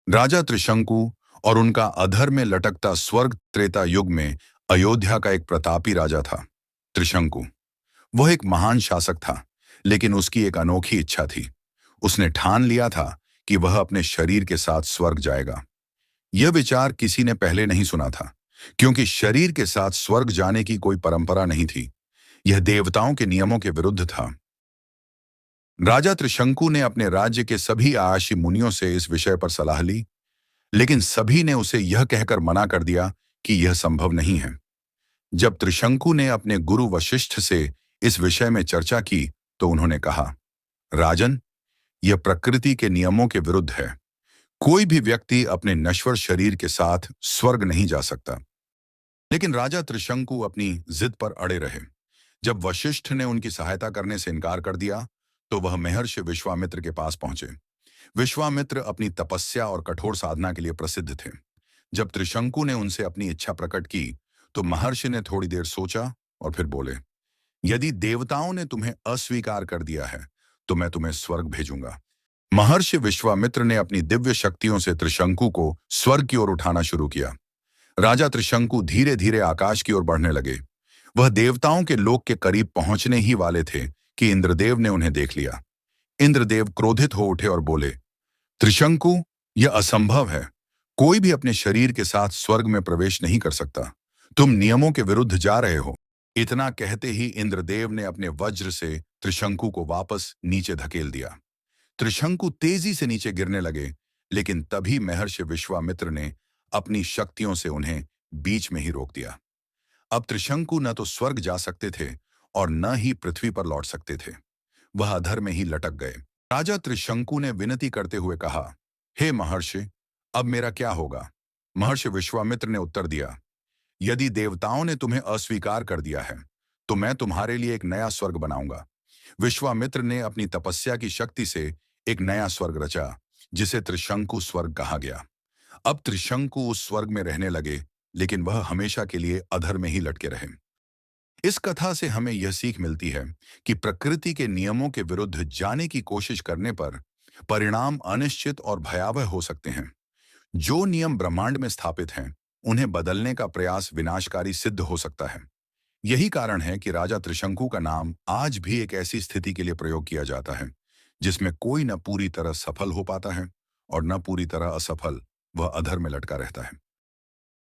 राजा त्रिशंकु और उनका अधर में लटकता स्वर्ग त्रेता युग में अयोध्या का एक प्रतापी राजा था। त्रिशंकु वह एक महान शासक था, लेकिन उसकी एक अनोखी इच्छा थी। उसने ठान लिया था कि वह अपने शरीर के साथ स्वर्ग जाएगा। यह विचार किसी ने पहले नहीं सुना था, क्योंकि शरीर के साथ स्वर्ग जाने की कोई परंपरा नहीं थी। यह देवताओं के नियमों के विरुद्ध था। राजा त्रिशंकु ने अपने राज्य के सभी आयाशी मुनियों से इस विषय पर सलाह ली, लेकिन सभी ने उसे यह कहकर मना कर दिया कि यह संभव नहीं है। जब त्रिशंकु ने अपने गुरु वशिष्ठ से इस विषय में चर्चा की, तो उन्होंने कहा, राजन, यह प्रकृति के नियमों के विरुद्ध है। कोई भी व्यक्ति अपने नश्वर शरीर के साथ स्वर्ग नहीं जा सकता। लेकिन राजा त्रिशंकु अपनी जिद पर अड़े रहे। जब वशिष्ठ ने उनकी सहायता करने से इनकार कर दिया, तो वह महर्षि विश्वामित्र के पास पहुंचे। विश्वामित्र अपनी तपस्या और कठोर साधना के लिए प्रसिद्ध थे। जब त्रिशंकु ने उनसे अपनी इच्छा प्रकट की, तो महर्षि ने थोड़ी देर सोचा और फिर बोले, यदि देवताओं ने तुम्हें अस्वीकार कर दिया है, तो मैं तुम्हें स्वर्ग भेजूंगा। महर्षि विश्वामित्र ने अपनी दिव्य शक्तियों से त्रिशंकु को स्वर्ग की ओर उठाना शुरू किया। राजा त्रिशंकु धीरे धीरे आकाश की ओर बढ़ने लगे। वह देवताओं के लोक के करीब पहुंचने ही वाले थे कि इंद्रदेव ने उन्हें देख लिया। इंद्रदेव क्रोधित हो उठे और बोले, त्रिशंकु, यह असंभव है। कोई भी अपने शरीर के साथ स्वर्ग में प्रवेश नहीं कर सकता। तुम नियमों के विरुद्ध जा रहे हो। इतना कहते ही इंद्रदेव ने अपने वज्र से त्रिशंकु को वापस नीचे धकेल दिया। त्रिशंकु तेजी से नीचे गिरने लगे, लेकिन तभी महर्षि विश्वामित्र ने अपनी शक्तियों से उन्हें बीच में ही रोक दिया। अब त्रिशंकु न तो स्वर्ग जा सकते थे और न ही पृथ्वी पर लौट सकते थे। वह अधर में ही लटक गए। राजा त्रिशंकु ने विनती करते हुए कहा, हे महर्षि, अब मेरा क्या होगा? महर्षि विश्वामित्र ने उत्तर दिया, यदि देवताओं ने तुम्हें अस्वीकार कर दिया है, तो मैं तुम्हारे लिए एक नया स्वर्ग बनाऊंगा। विश्वामित्र ने अपनी तपस्या की शक्ति से एक नया स्वर्ग रचा, जिसे त्रिशंकु स्वर्ग कहा गया। अब त्रिशंकु उस स्वर्ग में रहने लगे, लेकिन वह हमेशा के लिए अधर में ही लटके रहे। इस कथा से हमें यह सीख मिलती है कि प्रकृति के नियमों के विरुद्ध जाने की कोशिश करने पर परिणाम अनिश्चित और भयावह हो सकते हैं। जो नियम ब्रह्मांड में स्थापित हैं, उन्हें बदलने का प्रयास विनाशकारी सिद्ध हो सकता है। यही कारण है कि राजा त्रिशंकु का नाम आज भी एक ऐसी स्थिति के लिए प्रयोग किया जाता है, जिसमें कोई न पूरी तरह सफल हो पाता है और न पूरी तरह असफल, वह अधर में लटका रहता है।